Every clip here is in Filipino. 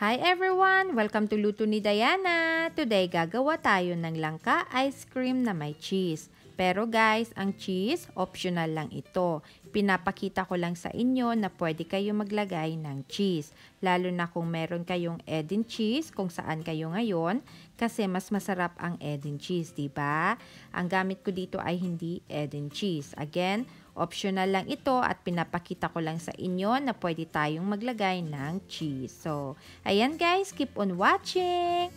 Hi everyone! Welcome to LutoNiDiana! Today, gagawa tayo ng langka ice cream na may cheese. Pero guys, ang cheese, optional lang ito. Pinapakita ko lang sa inyo na pwede kayo maglagay ng cheese. Lalo na kung meron kayong Edin cheese, kung saan kayo ngayon, kasi mas masarap ang Edin cheese, diba? Ang gamit ko dito ay hindi Edin cheese. Again, optional lang ito at pinapakita ko lang sa inyo na pwede tayong maglagay ng cheese. So, ayan guys, keep on watching!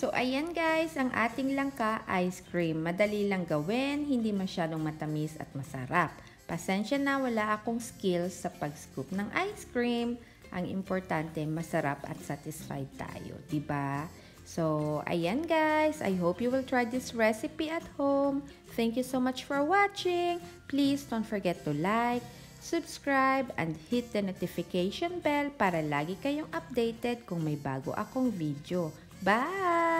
So, ayan guys, ang ating langka ice cream. Madali lang gawin, hindi masyadong matamis at masarap. Pasensya na, wala akong skills sa pag-scoop ng ice cream. Ang importante, masarap at satisfied tayo, diba? So, ayan guys, I hope you will try this recipe at home. Thank you so much for watching. Please don't forget to like, subscribe, and hit the notification bell para lagi kayong updated kung may bago akong video. Bye!